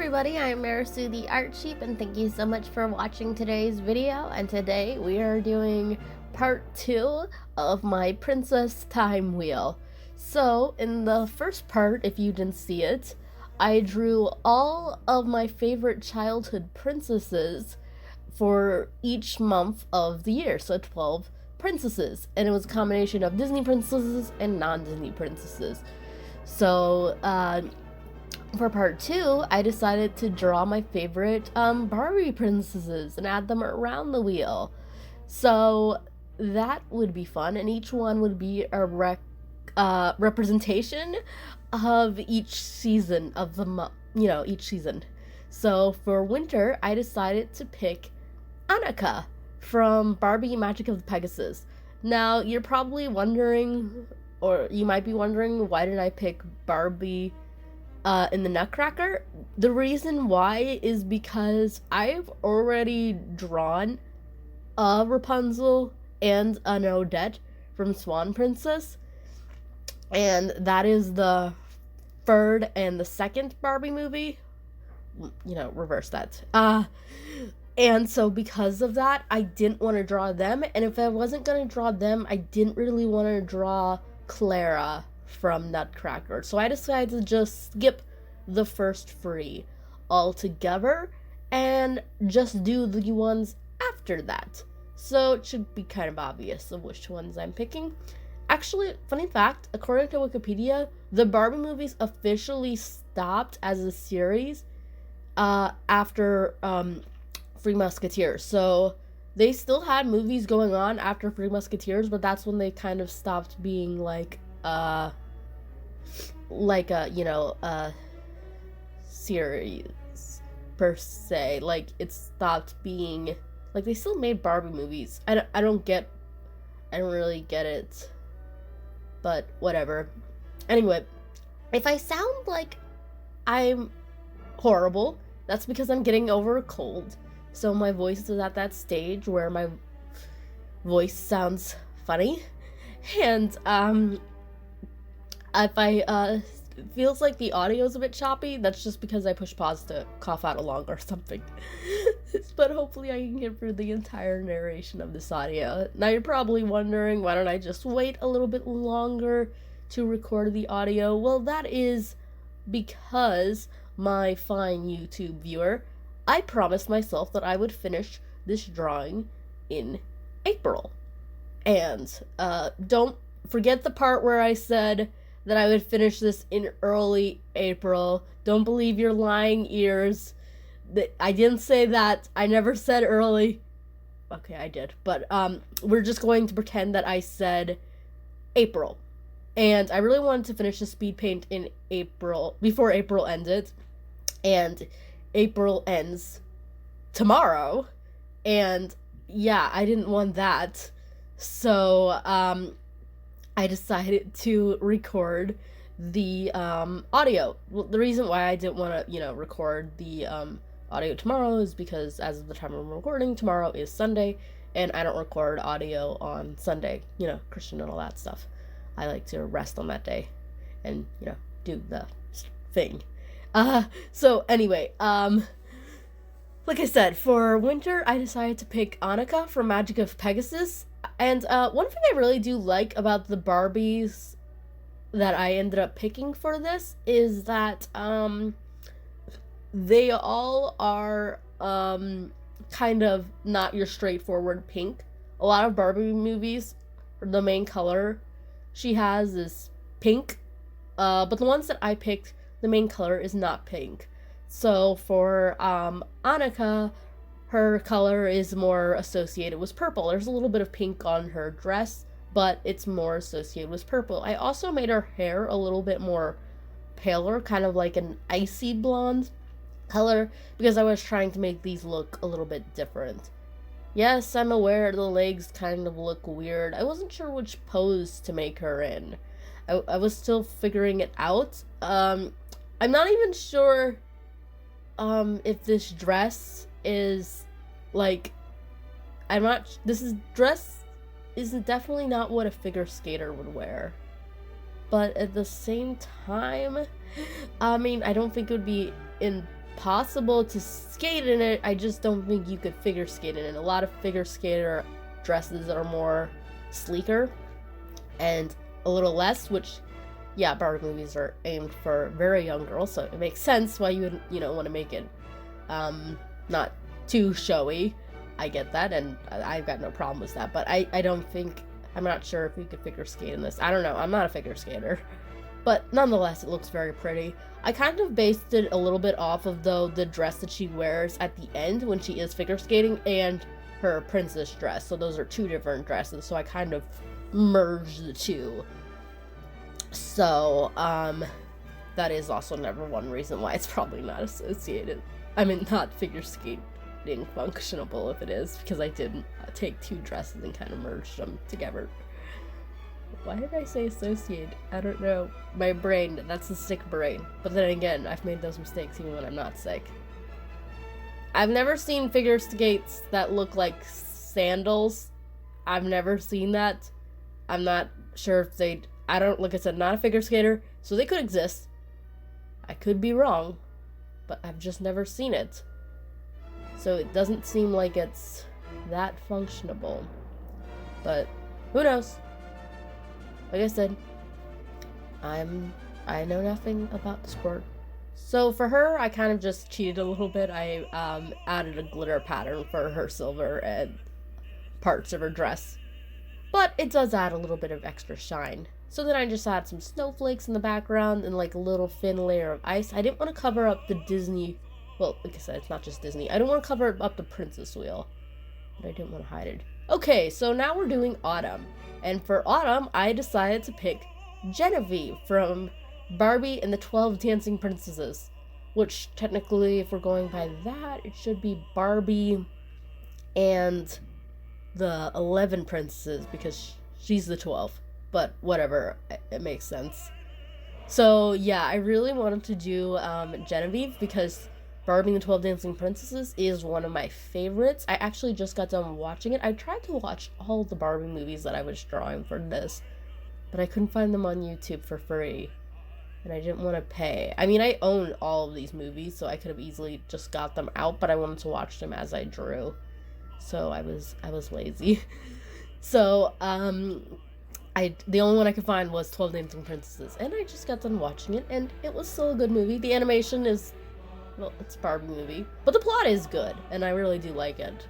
everybody, I'm Merisu the Art Sheep, and thank you so much for watching today's video. And today we are doing part 2 of my Princess Time Wheel. So in the first part, if you didn't see it, I drew all of my favorite childhood princesses for each month of the year, so 12 princesses, and it was a combination of Disney princesses and non-Disney princesses. So for part 2, I decided to draw my favorite Barbie princesses and add them around the wheel. So that would be fun, and each one would be a representation of each season of the month, each season. So for winter, I decided to pick Anika from Barbie Magic of the Pegasus. Now, you're probably wondering, or you might be wondering, why did I pick Barbie in the Nutcracker? The reason why is because I've already drawn a Rapunzel and an Odette from Swan Princess, and that is the third and the second Barbie movie. Reverse that. And so because of that, I didn't want to draw them, and if I wasn't going to draw them, I didn't really want to draw Clara from Nutcracker. So I decided to just skip the first 3 altogether and just do the ones after that. So it should be kind of obvious of which ones I'm picking. Actually, funny fact, according to Wikipedia, the Barbie movies officially stopped as a series after Three Musketeers. So they still had movies going on after Three Musketeers, but that's when they kind of stopped being like a series per se. Like, it stopped being like, they still made Barbie movies. I don't really get it, but whatever. Anyway, if I sound like I'm horrible, that's because I'm getting over a cold. So my voice is at that stage where my voice sounds funny. And if I feels like the audio is a bit choppy, that's just because I push pause to cough out a lung or something. But hopefully I can get through the entire narration of this audio. Now you're probably wondering, why don't I just wait a little bit longer to record the audio? Well, that is because, my fine YouTube viewer, I promised myself that I would finish this drawing in April. And don't forget the part where I said that I would finish this in early April. Don't believe your lying ears. I didn't say that. I never said early. Okay, I did. But we're just going to pretend that I said April. And I really wanted to finish the Speedpaint in April, before April ended. And April ends tomorrow. And yeah, I didn't want that. So I decided to record the audio. Well, the reason why I didn't want to, record the audio tomorrow is because, as of the time I'm recording, tomorrow is Sunday, and I don't record audio on Sunday, Christian and all that stuff. I like to rest on that day and, do the thing. So anyway, like I said, for winter, I decided to pick Anika from Magic of Pegasus. And one thing I really do like about the Barbies that I ended up picking for this is that they all are kind of not your straightforward pink. A lot of Barbie movies, the main color she has is pink, but the ones that I picked, the main color is not pink. So for Anika, her color is more associated with purple. There's a little bit of pink on her dress, but it's more associated with purple. I also made her hair a little bit more paler, kind of like an icy blonde color, because I was trying to make these look a little bit different. Yes, I'm aware the legs kind of look weird. I wasn't sure which pose to make her in. I was still figuring it out. I'm not even sure if this dress is like, dress is definitely not what a figure skater would wear. But at the same time, I mean, I don't think it would be in possible to skate in it. I just don't think you could figure skate in it. A lot of figure skater dresses are more sleeker and a little less, which, yeah, Barbie movies are aimed for very young girls, so it makes sense why you would, want to make it not too showy. I get that, and I've got no problem with that, but I don't think, I'm not sure if you could figure skate in this. I don't know, I'm not a figure skater. But nonetheless, it looks very pretty. I kind of based it a little bit off of, though, the dress that she wears at the end when she is figure skating and her princess dress. So those are two different dresses, so I kind of merged the two. So, that is also number one reason why it's probably not associated. I mean, not figure skating functionable if it is, because I did take two dresses and kind of merged them together. Why did I say associate? I don't know. My brain, that's a sick brain. But then again, I've made those mistakes even when I'm not sick. I've never seen figure skates that look like sandals. I've never seen that. I'm not sure if they... I don't, like I said, not a figure skater, so they could exist. I could be wrong, but I've just never seen it. So it doesn't seem like it's that functionable. But who knows? Like I said, I know nothing about the sport. So for her, I kind of just cheated a little bit. I added a glitter pattern for her silver and parts of her dress. But it does add a little bit of extra shine. So then I just add some snowflakes in the background and like a little thin layer of ice. I didn't want to cover up the Disney, well, like I said, it's not just Disney. I don't want to cover up the princess wheel, but I didn't want to hide it. Okay, so now we're doing Autumn. And for Autumn, I decided to pick Genevieve from Barbie and the 12 Dancing Princesses. Which, technically, if we're going by that, it should be Barbie and the 11 Princesses, because she's the 12. But whatever, it makes sense. So, yeah, I really wanted to do Genevieve, because Barbie and the 12 Dancing Princesses is one of my favorites. I actually just got done watching it. I tried to watch all the Barbie movies that I was drawing for this, but I couldn't find them on YouTube for free, and I didn't want to pay. I mean, I own all of these movies, so I could have easily just got them out, but I wanted to watch them as I drew, so I was lazy. So, the only one I could find was 12 Dancing Princesses, and I just got done watching it, and it was still a good movie. The animation is... well, it's a Barbie movie, but the plot is good, and I really do like it.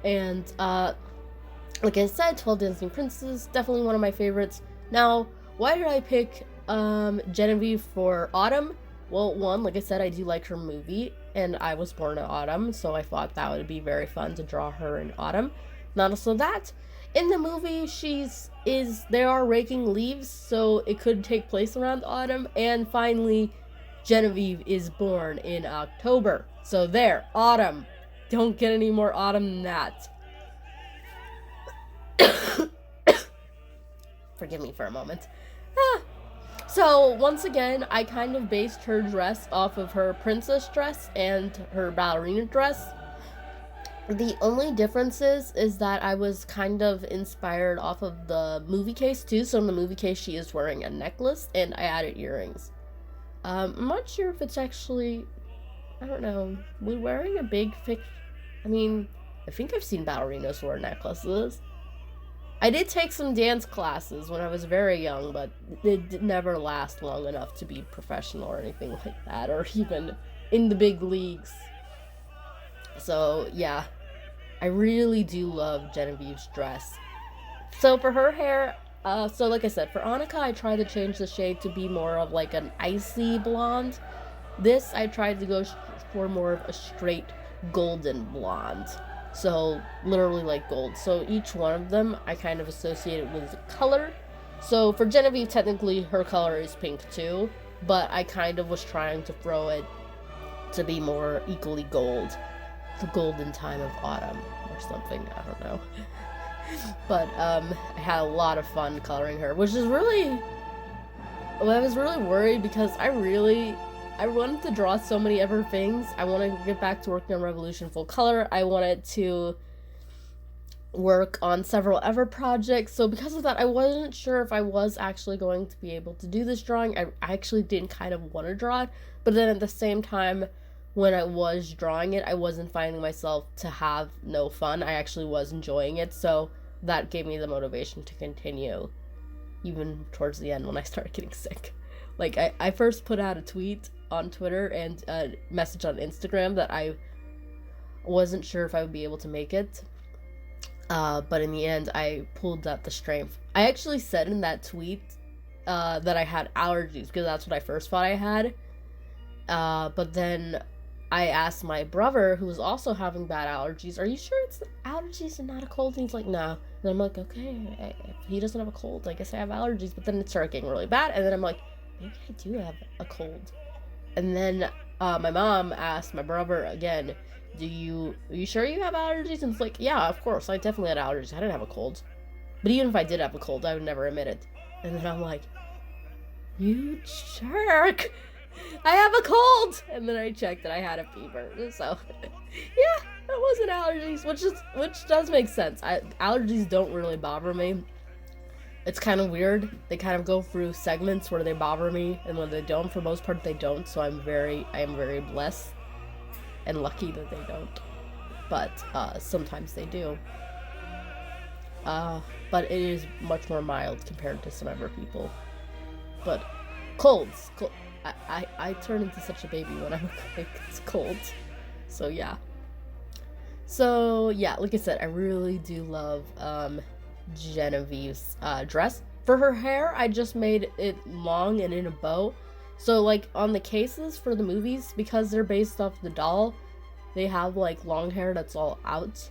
And, like I said, 12 Dancing Princesses, definitely one of my favorites. Now, why did I pick, Genevieve for Autumn? Well, one, like I said, I do like her movie, and I was born in Autumn, so I thought that would be very fun to draw her in Autumn. Not also that, in the movie, they are raking leaves, so it could take place around Autumn, and finally, Genevieve is born in October. So there, Autumn. Don't get any more Autumn than that. Forgive me for a moment. So, once again, I kind of based her dress off of her princess dress and her ballerina dress. The only difference is that I was kind of inspired off of the movie case too. So in the movie case, she is wearing a necklace, and I added earrings. I'm not sure if it's actually, I don't know, we're wearing a big I mean, I think I've seen ballerinas wear necklaces. I did take some dance classes when I was very young, but it did never last long enough to be professional or anything like that, or even in the big leagues. So, yeah, I really do love Genevieve's dress. So for her hair, so like I said, for Anika, I tried to change the shade to be more of like an icy blonde. This, I tried to go for more of a straight golden blonde. So, literally like gold. So each one of them, I kind of associated with color. So for Genevieve, technically, her color is pink too. But I kind of was trying to throw it to be more equally gold. The golden time of autumn or something, I don't know. But I had a lot of fun coloring her, which is really, I was really worried because I wanted to draw so many other things. I wanted to get back to working on Revolution Full Color. I wanted to work on several other projects. So because of that, I wasn't sure if I was actually going to be able to do this drawing. I actually didn't kind of want to draw it, but then at the same time, when I was drawing it, I wasn't finding myself to have no fun. I actually was enjoying it, so that gave me the motivation to continue, even towards the end when I started getting sick. Like, I first put out a tweet on Twitter and a message on Instagram that I wasn't sure if I would be able to make it, but in the end, I pulled out the strength. I actually said in that tweet that I had allergies, because that's what I first thought I had, but then I asked my brother, who was also having bad allergies, are you sure it's allergies and not a cold? And he's like, no. And I'm like, okay, if he doesn't have a cold, I guess I have allergies. But then it started getting really bad, and then I'm like, maybe I do have a cold. And then my mom asked my brother again, are you sure you have allergies? And it's like, yeah, of course, I definitely had allergies. I didn't have a cold. But even if I did have a cold, I would never admit it. And then I'm like, you jerk! I have a cold! And then I checked that I had a fever. So, yeah, that wasn't allergies, which does make sense. Allergies don't really bother me. It's kind of weird. They kind of go through segments where they bother me, and when they don't, for the most part, they don't. So I am very blessed and lucky that they don't. But sometimes they do. But it is much more mild compared to some other people. But colds. I turn into such a baby when I'm like, it's cold. So yeah. So yeah, like I said, I really do love Genevieve's dress. For her hair, I just made it long and in a bow. So like on the cases for the movies, because they're based off the doll, they have like long hair that's all out.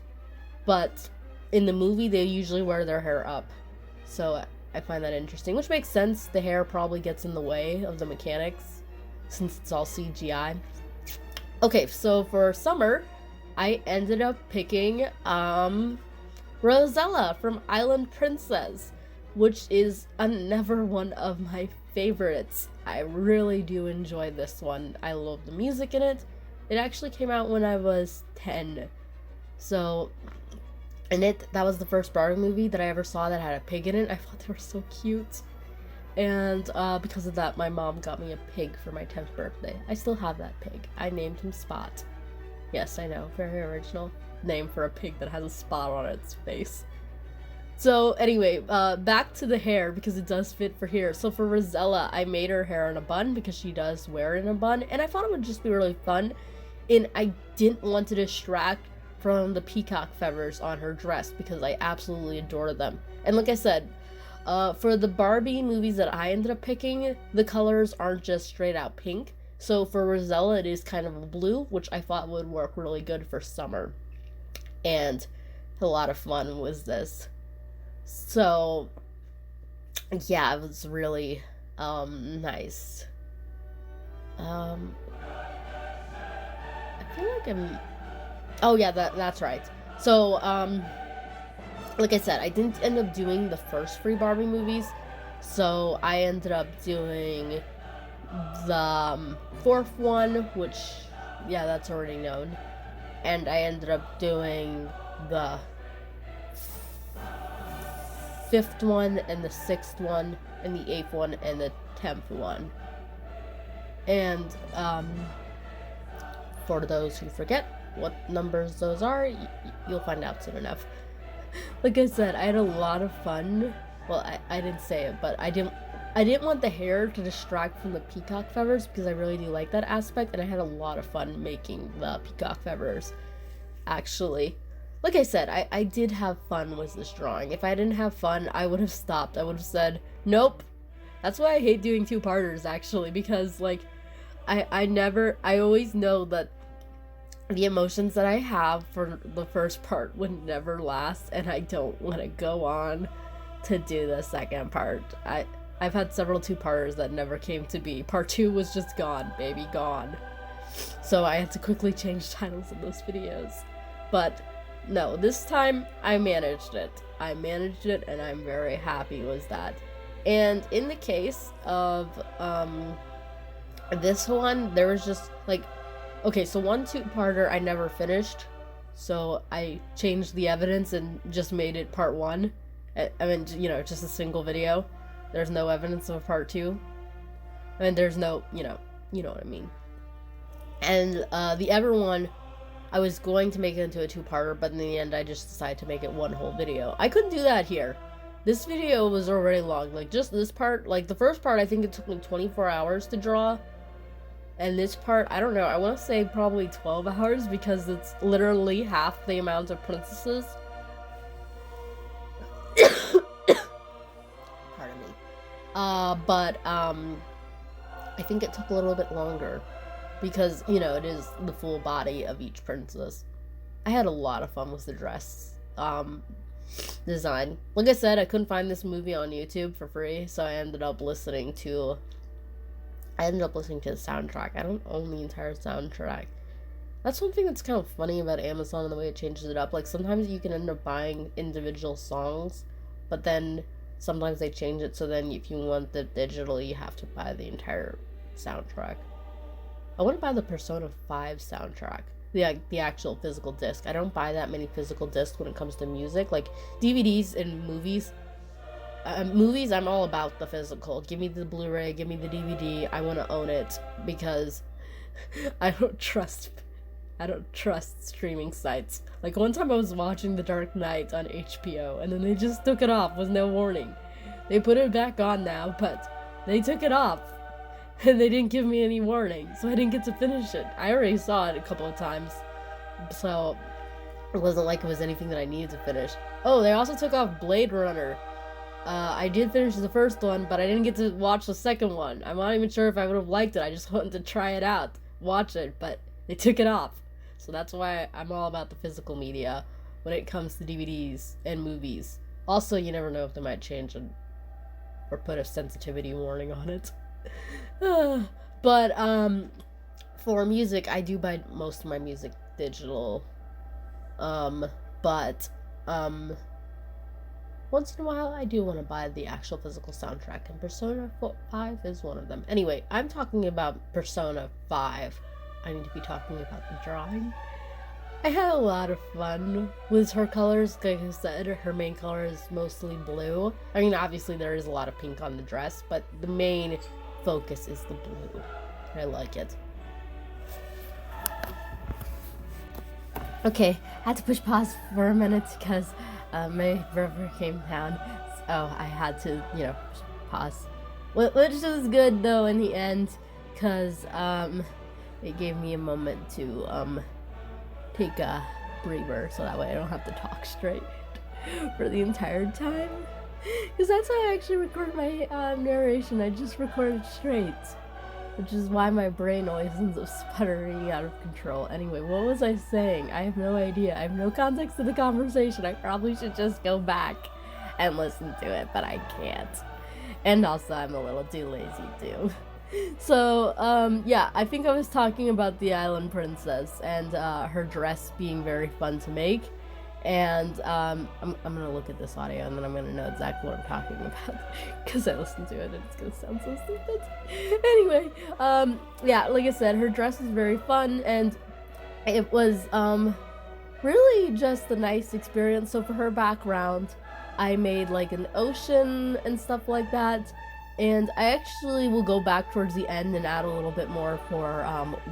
But in the movie, they usually wear their hair up. So I find that interesting, which makes sense. The hair probably gets in the way of the mechanics since it's all CGI. Okay, so for summer, I ended up picking Rosella from Island Princess, which is another one of my favorites. I really do enjoy this one. I love the music in it. It actually came out when I was 10. So, and that was the first Barbie movie that I ever saw that had a pig in it. I thought they were so cute. And because of that, my mom got me a pig for my 10th birthday. I still have that pig. I named him Spot. Yes, I know, very original name for a pig that has a spot on its face. So anyway, back to the hair, because it does fit for here. So for Rosella, I made her hair in a bun because she does wear it in a bun, and I thought it would just be really fun, and I didn't want to distract from the peacock feathers on her dress because I absolutely adore them. And like I said, for the Barbie movies that I ended up picking, the colors aren't just straight out pink. So for Rosella, it is kind of a blue, which I thought would work really good for summer. And a lot of fun was this. So, yeah, it was really, nice. I feel like oh yeah, that's right. So, like I said, I didn't end up doing the first 3 Barbie movies, so I ended up doing the 4th one, which, yeah, that's already known, and I ended up doing the 5th one, and the 6th one, and the 8th one, and the 10th one. And, for those who forget what numbers those are, you'll find out soon enough. Like I said, I had a lot of fun. Well, I didn't say it, but I didn't want the hair to distract from the peacock feathers because I really do like that aspect, and I had a lot of fun making the peacock feathers, actually. Like I said, I did have fun with this drawing. If I didn't have fun, I would have stopped. I would have said, nope. That's why I hate doing 2-parters, actually, because, like, I always know that the emotions that I have for the first part would never last, and I don't want to go on to do the second part. I've had several 2-parters that never came to be. Part 2 was just gone, baby, gone. So I had to quickly change titles of those videos. But no, this time I managed it. And I'm very happy with that. And in the case of this one, there was just like, okay, so 1 2-parter I never finished, so I changed the evidence and just made it part 1. I mean, you know, just a single video. There's no evidence of a part 2. And there's no, you know what I mean. And the other one, I was going to make it into a two-parter, but in the end I just decided to make it one whole video. I couldn't do that here. This video was already long. Like, just this part, like the first part, I think it took me 24 hours to draw. And this part, I don't know, I want to say probably 12 hours because it's literally half the amount of princesses. Pardon me. But I think it took a little bit longer because, you know, it is the full body of each princess. I had a lot of fun with the dress design. Like I said, I couldn't find this movie on YouTube for free, so I ended up listening to the soundtrack. I don't own the entire soundtrack. That's one thing that's kind of funny about Amazon and the way it changes it up. Like, sometimes you can end up buying individual songs, but then sometimes they change it, so then if you want it digitally, you have to buy the entire soundtrack. I want to buy the Persona 5 soundtrack, the actual physical disc. I don't buy that many physical discs when it comes to music. Like, DVDs and movies, I'm all about the physical. Give me the Blu-ray, give me the DVD. I want to own it because I don't trust streaming sites. Like, one time I was watching The Dark Knight on HBO, and then they just took it off with no warning. They put it back on now, but they took it off, and they didn't give me any warning, so I didn't get to finish it. I already saw it a couple of times, so it wasn't like it was anything that I needed to finish. Oh, they also took off Blade Runner. I did finish the first one, but I didn't get to watch the second one. I'm not even sure if I would have liked it. I just wanted to try it out, watch it, but they took it off. So that's why I'm all about the physical media when it comes to DVDs and movies. Also, you never know if they might change it or put a sensitivity warning on it. But for music, I do buy most of my music digital. But once in a while, I do want to buy the actual physical soundtrack, and Persona 5 is one of them. Anyway, I'm talking about Persona 5. I need to be talking about the drawing. I had a lot of fun with her colors. Like I said, her main color is mostly blue. I mean, obviously there is a lot of pink on the dress, but the main focus is the blue. I like it. Okay, I had to push pause for a minute because my brother came down, so I had to, pause. Which was good though in the end, because it gave me a moment to take a breather, so that way I don't have to talk straight for the entire time. Because that's how I actually record my narration. I just record it straight, which is why my brain always ends up sputtering out of control. Anyway, what was I saying? I have no idea. I have no context to the conversation. I probably should just go back and listen to it, but I can't. And also, I'm a little too lazy too. So, yeah, I think I was talking about the Island Princess and her dress being very fun to make. And I'm gonna look at this audio and then I'm gonna know exactly what I'm talking about because I listened to it and it's gonna sound so stupid. Anyway, yeah, like I said, her dress is very fun and it was really just a nice experience. So for her background, I made like an ocean and stuff like that. And I actually will go back towards the end and add a little bit more for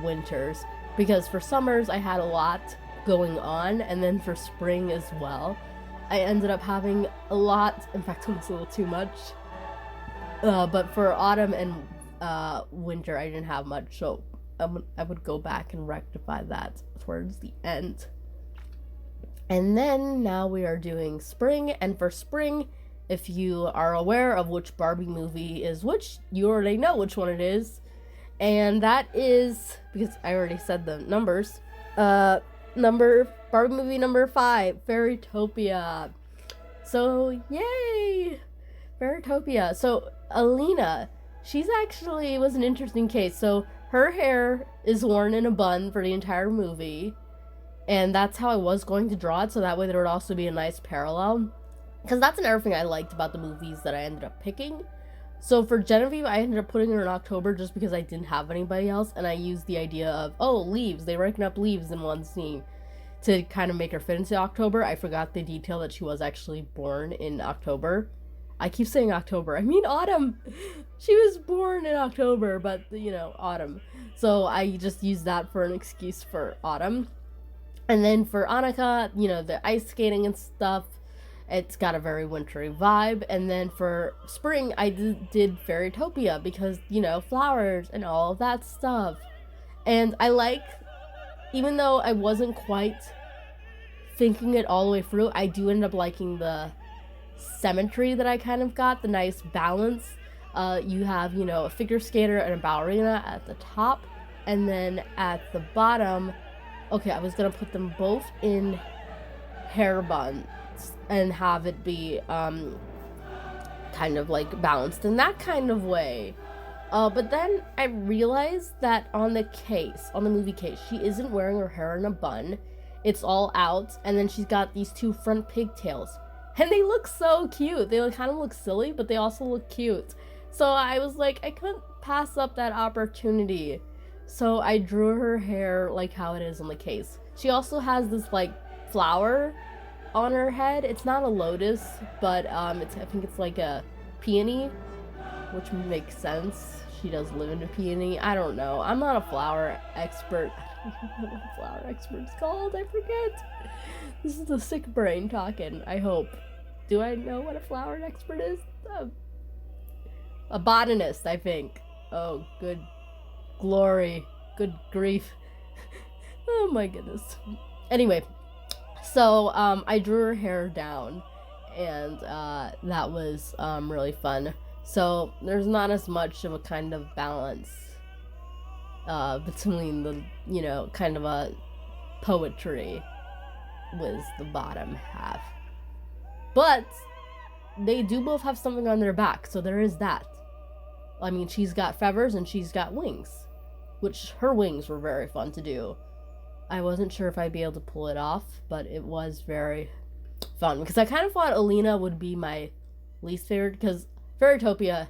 winters, because for summers I had a lot going on, and then for spring as well I ended up having a lot, in fact almost a little too much, but for autumn and winter I didn't have much, so I would go back and rectify that towards the end. And then now we are doing spring, and for spring, if you are aware of which Barbie movie is which, you already know which one it is. And that is, because I already said the numbers, Barbie movie number 5, Fairytopia. So, yay! Fairytopia. So, Elina, she's actually was an interesting case. So, her hair is worn in a bun for the entire movie. And that's how I was going to draw it, so that way there would also be a nice parallel. Because that's another thing I liked about the movies that I ended up picking. So for Genevieve, I ended up putting her in October just because I didn't have anybody else. And I used the idea of, oh, leaves. They reckon up leaves in one scene to kind of make her fit into October. I forgot the detail that she was actually born in October. I keep saying October. I mean autumn. She was born in October, but, you know, autumn. So I just used that for an excuse for autumn. And then for Anika, you know, the ice skating and stuff, it's got a very wintry vibe. And then for spring, I did Fairytopia because, you know, flowers and all of that stuff. And I like, even though I wasn't quite thinking it all the way through, I do end up liking the symmetry that I kind of got, the nice balance. You have, you know, a figure skater and a ballerina at the top, and then at the bottom, okay, I was gonna put them both in hair buns and have it be kind of like balanced in that kind of way. But then I realized that on the movie case, she isn't wearing her hair in a bun. It's all out, and then she's got these two front pigtails. And they look so cute. They kind of look silly, but they also look cute. So I was like, I couldn't pass up that opportunity. So I drew her hair like how it is on the case. She also has this like flower on her head. It's not a lotus, but I think it's like a peony, which makes sense. She does live in a peony. I don't know. I'm not a flower expert. I don't know what a flower expert's called. I forget. This is the sick brain talking, I hope. Do I know what a flower expert is? A botanist, I think. Oh, good glory. Good grief. Oh my goodness. Anyway, so I drew her hair down, and that was really fun. So there's not as much of a kind of balance between the, you know, kind of a poetry was the bottom half. But they do both have something on their back, so there is that. I mean, she's got feathers and she's got wings, which her wings were very fun to do. I wasn't sure if I'd be able to pull it off, but it was very fun, because I kind of thought Elina would be my least favorite, because Fairytopia,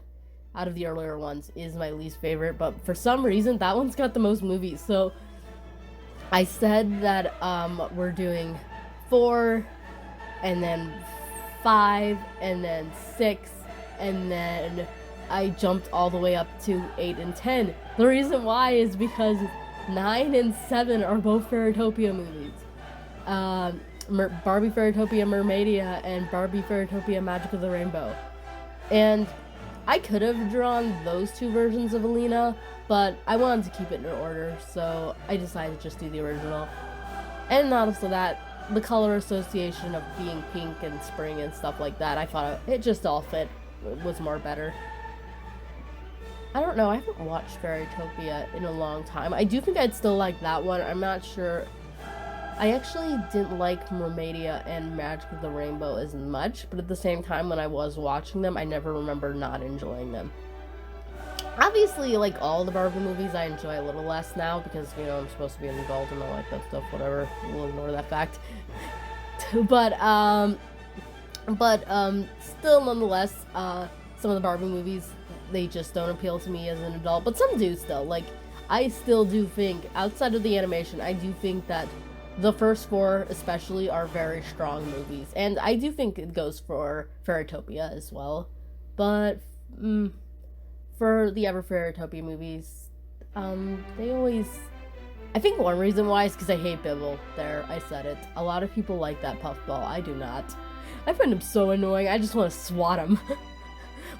out of the earlier ones, is my least favorite, but for some reason, that one's got the most movies, so I said that we're doing 4, and then 5, and then 6, and then I jumped all the way up to 8 and 10. The reason why is because 9 and 7 are both Fairytopia movies. Barbie Fairytopia Mermaidia and Barbie Fairytopia Magic of the Rainbow. And I could have drawn those two versions of Elina, but I wanted to keep it in order, so I decided to just do the original. And not also that, the color association of being pink and spring and stuff like that, I thought it just all fit. It was more better. I don't know, I haven't watched Fairytopia in a long time. I do think I'd still like that one. I'm not sure. I actually didn't like Mermaidia and Magic of the Rainbow as much, but at the same time, when I was watching them, I never remember not enjoying them. Obviously, like all the Barbie movies, I enjoy a little less now because, you know, I'm supposed to be an adult and all like that stuff, whatever. We'll ignore that fact. but still, nonetheless, some of the Barbie movies, they just don't appeal to me as an adult, but some do still. Like, I still do think, outside of the animation, I do think that the first 4 especially are very strong movies, and I do think it goes for Fairytopia as well, but for the other Fairytopia movies, they always, I think one reason why is because I hate Bibble. There, I said it. A lot of people like that puffball. I do not. I find him so annoying. I just want to swat him.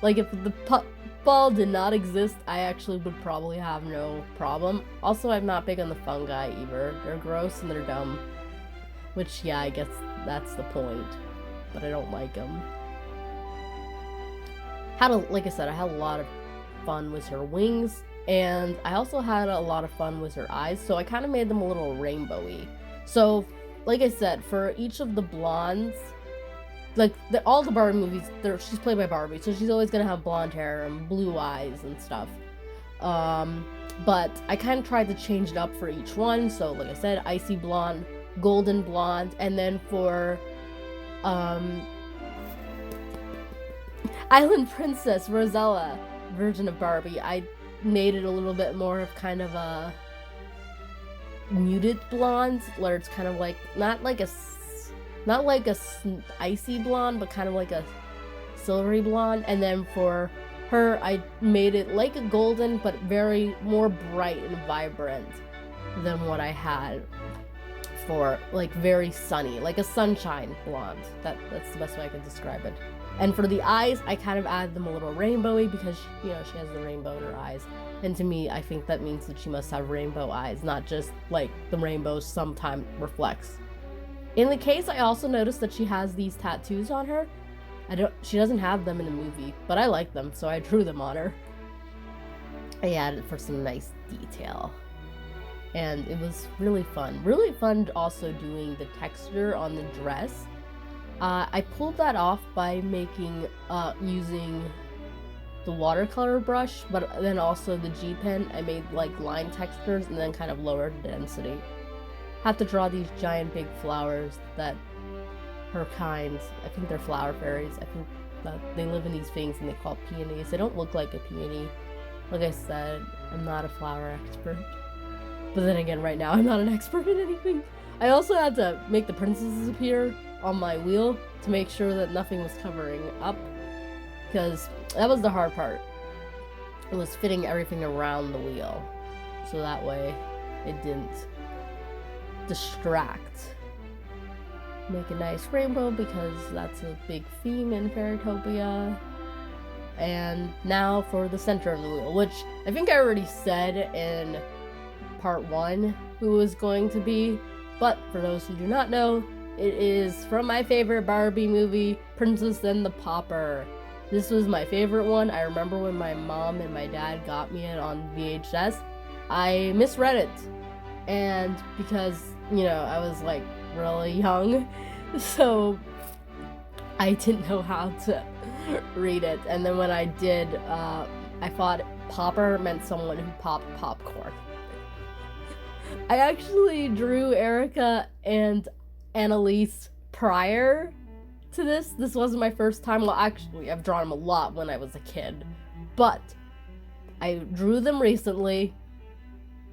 Like, if the puffball did not exist, I actually would probably have no problem. Also, I'm not big on the fungi either. They're gross and they're dumb. Which, yeah, I guess that's the point. But I don't like them. Like I said, I had a lot of fun with her wings. And I also had a lot of fun with her eyes. So I kind of made them a little rainbowy. So, like I said, for each of the blondes, like, all the Barbie movies, she's played by Barbie, so she's always gonna have blonde hair and blue eyes and stuff. But I kind of tried to change it up for each one, so like I said, icy blonde, golden blonde, and then for, Island Princess, Rosella, version of Barbie, I made it a little bit more of kind of a muted blonde, where it's kind of like, not like a icy blonde, but kind of like a silvery blonde, and then for her, I made it like a golden, but very more bright and vibrant than what I had for like very sunny, like a sunshine blonde. That's the best way I could describe it. And for the eyes, I kind of added them a little rainbowy because, you know, she has the rainbow in her eyes. And to me, I think that means that she must have rainbow eyes, not just like the rainbow sometimes reflects. In the case, I also noticed that she has these tattoos on her. She doesn't have them in the movie, but I like them, so I drew them on her. I added for some nice detail. And it was really fun. Really fun also doing the texture on the dress. I pulled that off by using the watercolor brush, but then also the G pen. I made like line textures and then kind of lowered the density. Have to draw these giant big flowers that her kind, I think they're flower fairies. I think that they live in these things and they call peonies. They don't look like a peony. Like I said, I'm not a flower expert. But then again, right now, I'm not an expert in anything. I also had to make the princesses appear on my wheel to make sure that nothing was covering up, because that was the hard part. It was fitting everything around the wheel, so that way it didn't distract. Make a nice rainbow because that's a big theme in Fairytopia. And now for the center of the wheel, which I think I already said in part 1 who was going to be, but for those who do not know, it is from my favorite Barbie movie, Princess and the Pauper. This was my favorite one. I remember when my mom and my dad got me it on VHS, I misread it. And because, you know, I was like really young, so I didn't know how to read it. And then when I did, I thought Pauper meant someone who popped popcorn. I actually drew Erika and Anneliese prior to this. This wasn't my first time. Well, actually, I've drawn them a lot when I was a kid. But I drew them recently.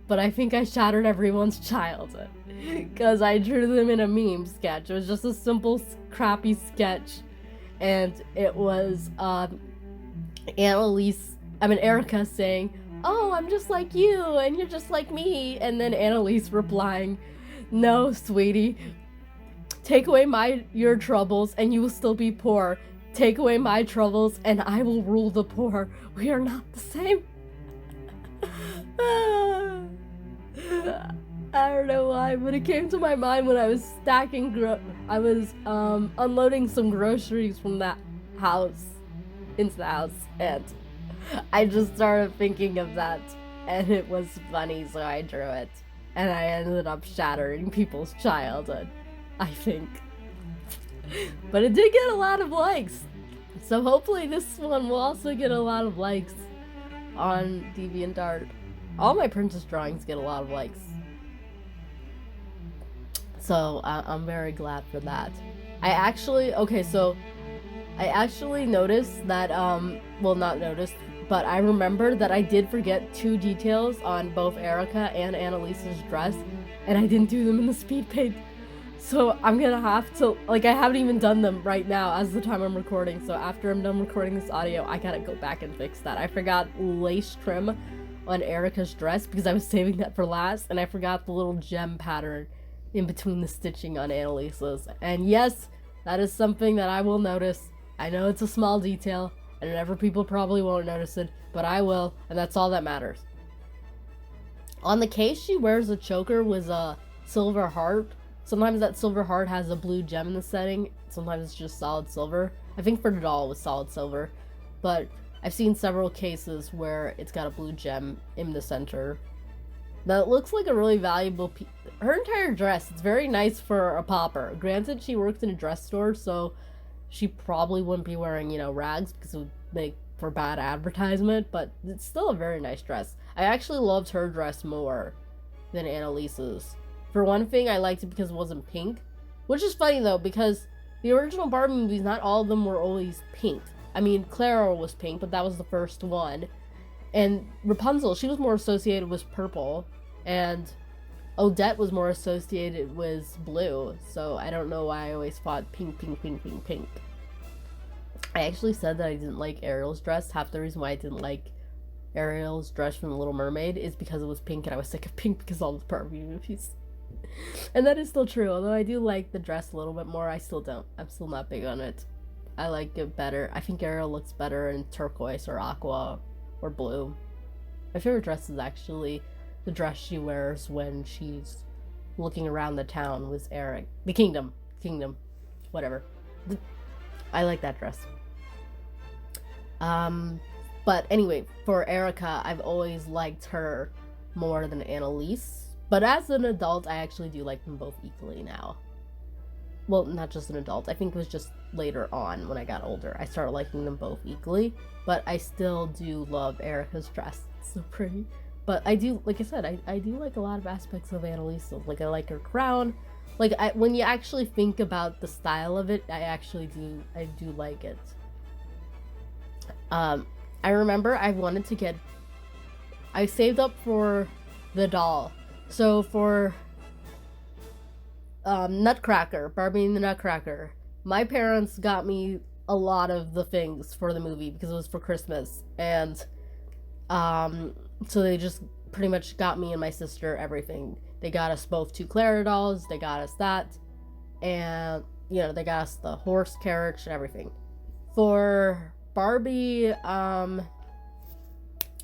But I think I shattered everyone's childhood. Because I drew them in a meme sketch. It was just a simple, crappy sketch. And it was Erika saying, "Oh, I'm just like you, and you're just like me." And then Anneliese replying, "No, sweetie. Take away your troubles, and you will still be poor. Take away my troubles, and I will rule the poor. We are not the same." I don't know why, but it came to my mind when I was unloading some groceries from that house into the house, and I just started thinking of that, and it was funny, so I drew it. And I ended up shattering people's childhood, I think. But it did get a lot of likes. So hopefully this one will also get a lot of likes on DeviantArt. All my princess drawings get a lot of likes. So I'm very glad for that. I actually noticed that, well, not noticed, but I remembered that I did forget 2 details on both Erika and Annaliese's dress, and I didn't do them in the Speedpaint. So I'm gonna have to, like, I haven't even done them right now as the time I'm recording, so after I'm done recording this audio, I gotta go back and fix that. I forgot lace trim on Erika's dress because I was saving that for last, and I forgot the little gem pattern in between the stitching on Annaliese's. And yes, that is something that I will notice. I know it's a small detail, and other people probably won't notice it, but I will, and that's all that matters. On the case, she wears a choker with a silver heart. Sometimes that silver heart has a blue gem in the setting, sometimes it's just solid silver. I think for the doll it was solid silver, but I've seen several cases where it's got a blue gem in the center. That looks like a really valuable piece. Her entire dress, it's very nice for a pauper. Granted, she worked in a dress store, so she probably wouldn't be wearing, you know, rags because it would make for bad advertisement, but it's still a very nice dress. I actually loved her dress more than Annaliese's. For one thing, I liked it because it wasn't pink, which is funny though, because the original Barbie movies, not all of them were always pink. I mean, Clara was pink, but that was the first one. And Rapunzel, she was more associated with purple, and Odette was more associated with blue, so I don't know why I always thought pink, pink, pink, pink, pink. I actually said that I didn't like Ariel's dress. Half the reason why I didn't like Ariel's dress from The Little Mermaid is because it was pink, and I was sick of pink because of all the Barbie movies. And that is still true. Although I do like the dress a little bit more, I still don't. I'm still not big on it. I like it better. I think Ariel looks better in turquoise or aqua or blue. My favorite dress is actually the dress she wears when she's looking around the town with Eric. The kingdom, whatever. I like that dress. But anyway, for Erika, I've always liked her more than Anneliese. But as an adult, I actually do like them both equally now. Well, not just an adult. I think it was just later on when I got older. I started liking them both equally. But I still do love Erika's dress. It's so pretty. But I do, like I said, I do like a lot of aspects of Anneliese. Like, I like her crown. Like, when you actually think about the style of it, I do like it. I remember I saved up for the doll. So for Nutcracker, Barbie and the Nutcracker, my parents got me a lot of the things for the movie because it was for Christmas. And so they just pretty much got me and my sister everything. They got us both 2 Clara dolls, they got us that, and, you know, they got us the horse carriage and everything. For Barbie,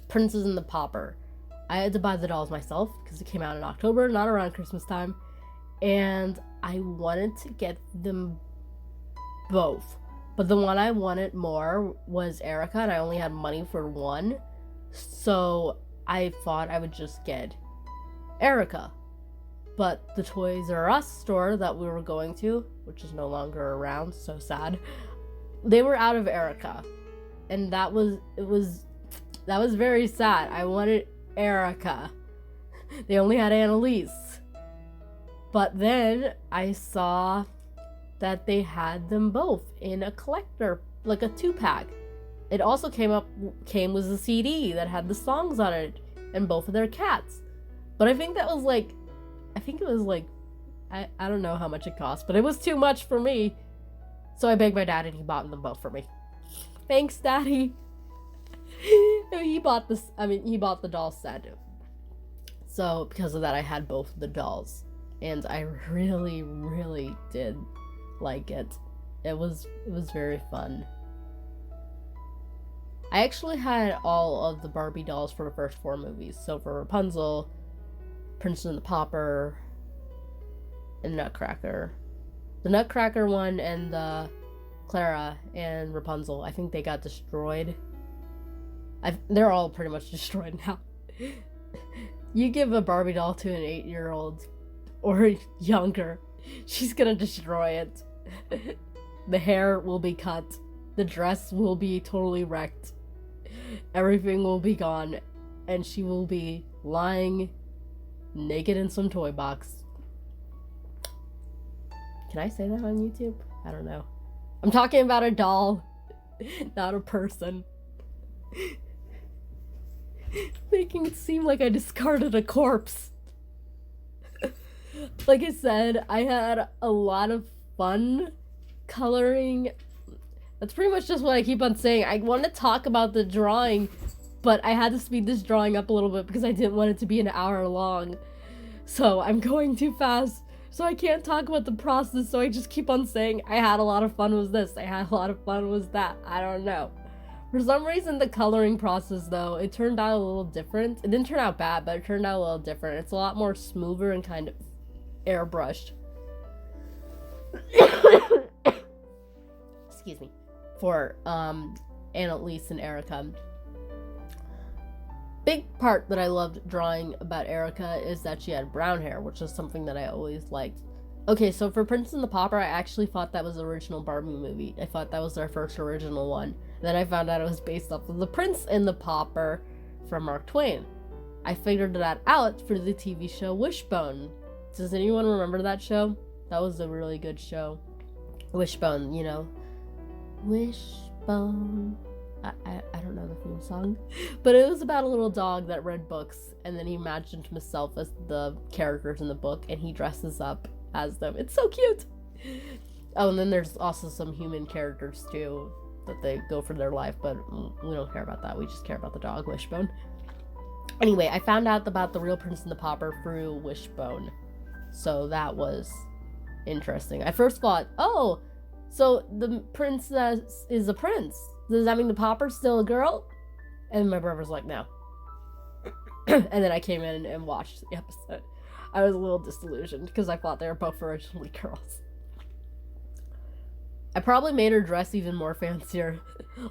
Princess and the Pauper, I had to buy the dolls myself because it came out in October, not around Christmas time, and I wanted to get them both. But the one I wanted more was Erika, and I only had money for one, so I thought I would just get Erika. But the Toys R Us store that we were going to, which is no longer around, so sad, they were out of Erika. And that was very sad. I wanted Erika. They only had Anneliese. But then I saw that they had them both in a collector, like a 2-pack. It also came with a CD that had the songs on it and both of their cats. But I think it was like, I don't know how much it cost, but it was too much for me. So I begged my dad and he bought them both for me. Thanks, Daddy. He bought the doll set. So because of that, I had both the dolls. And I really, really did like it. It was very fun. I actually had all of the Barbie dolls for the first 4 movies. So for Rapunzel, Princess and the Pauper, and Nutcracker. The Nutcracker one and the Clara and Rapunzel, I think they got destroyed. They're all pretty much destroyed now. You give a Barbie doll to an 8-year-old or younger, she's gonna destroy it. The hair will be cut. The dress will be totally wrecked. Everything will be gone. And she will be lying naked in some toy box. Can I say that on YouTube? I don't know. I'm talking about a doll, not a person. Making it seem like I discarded a corpse. Like I said, I had a lot of fun coloring. That's pretty much just what I keep on saying. I want to talk about the drawing, but I had to speed this drawing up a little bit because I didn't want it to be an hour long. So I'm going too fast, so I can't talk about the process, so I just keep on saying I had a lot of fun with this, I had a lot of fun with that. I don't know. For some reason, the coloring process, though, it turned out a little different. It didn't turn out bad, but it turned out a little different. It's a lot more smoother and kind of airbrushed. Excuse me. For Anneliese and Erika. Big part that I loved drawing about Erika is that she had brown hair, which is something that I always liked. Okay, so for Princess and the Pauper, I actually thought that was the original Barbie movie. I thought that was their first original one. Then I found out it was based off of The Prince and the Pauper from Mark Twain. I figured that out for the TV show Wishbone. Does anyone remember that show? That was a really good show. Wishbone, you know. Wishbone. I don't know the theme song. But it was about a little dog that read books, and then he imagined himself as the characters in the book, and he dresses up as them. It's so cute! Oh, and then there's also some human characters, too. that they go for their life, but we don't care about that. We just care about the dog, Wishbone. Anyway, I found out about the real Prince and the Pauper through Wishbone. So that was interesting. I first thought, oh, so the princess is a prince. Does that mean the pauper's still a girl? And my brother's like, no. And then I came in and watched the episode. I was a little disillusioned because I thought they were both originally girls. I probably made her dress even more fancier.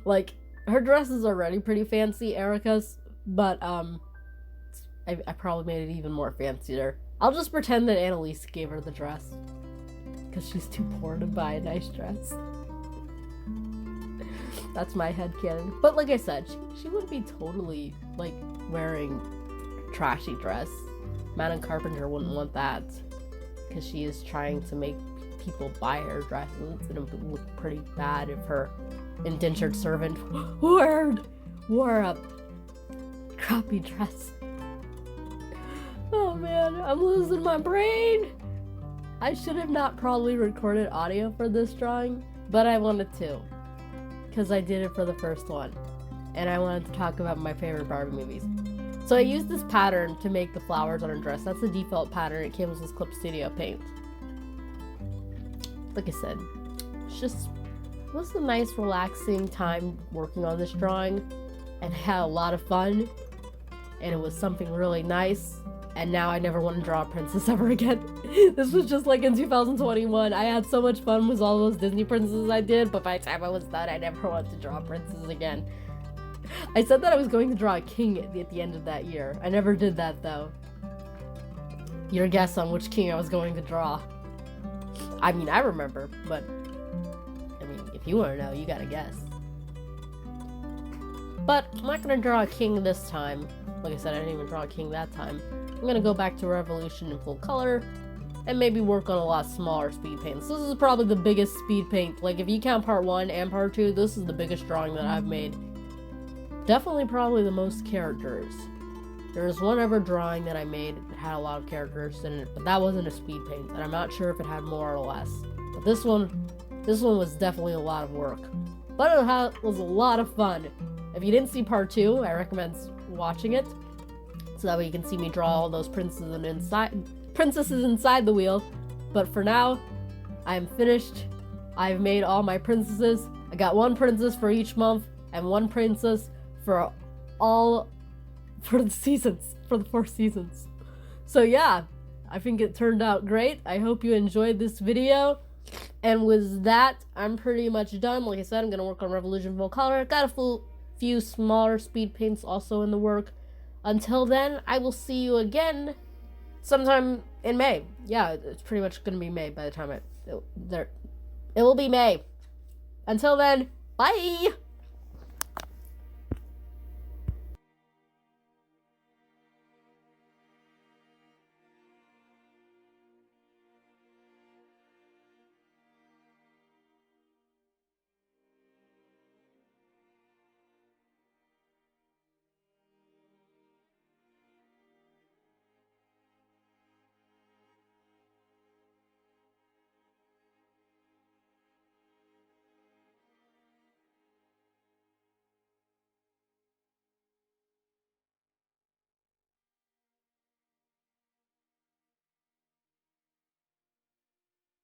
Like, her dress is already pretty fancy, Erika's, but I probably made it even more fancier. I'll just pretend that Anneliese gave her the dress, because she's too poor to buy a nice dress. That's my headcanon. But like I said, she wouldn't be totally, like, wearing a trashy dress. Madame Carpenter wouldn't want that, because she is trying to make people buy her dresses. It would look pretty bad if her indentured servant wore a crappy dress. Oh man, I'm losing my brain! I should have not probably recorded audio for this drawing, but I wanted to, because I did it for the first one, and I wanted to talk about my favorite Barbie movies. So I used this pattern to make the flowers on her dress. That's the default pattern. It came with clipstudiopaint. Like I said, it was a nice, relaxing time working on this drawing, and I had a lot of fun, and it was something really nice. And now I never want to draw a princess ever again. This was just like in 2021. I had so much fun with all those Disney princesses I did, but by the time I was done, I never wanted to draw princesses again. I said that I was going to draw a king at the end of that year. I never did that, though. Your guess on which king I was going to draw. I mean, I remember, but I mean, if you want to know, you gotta guess. But I'm not gonna draw a king this time. Like I said, I didn't even draw a king that time. I'm gonna go back to Revolution in full color and maybe work on a lot smaller speed paints. This is probably the biggest speed paint. Like, if you count part 1 and part 2, this is the biggest drawing that I've made. Definitely probably the most characters. There's one other drawing that I made that had a lot of characters in it, but that wasn't a speed paint, and I'm not sure if it had more or less. But this one was definitely a lot of work. But it was a lot of fun. If you didn't see part 2, I recommend watching it, so that way you can see me draw all those princesses inside the wheel. But for now, I am finished. I've made all my princesses. I got one princess for each month, and one princess for the seasons, for the 4 seasons. So yeah, I think it turned out great. I hope you enjoyed this video. And with that, I'm pretty much done. Like I said, I'm going to work on Revolution full color. Got a few smaller speed paints also in the work. Until then, I will see you again sometime in May. Yeah, it's pretty much going to be May by the time it will be May. Until then, bye!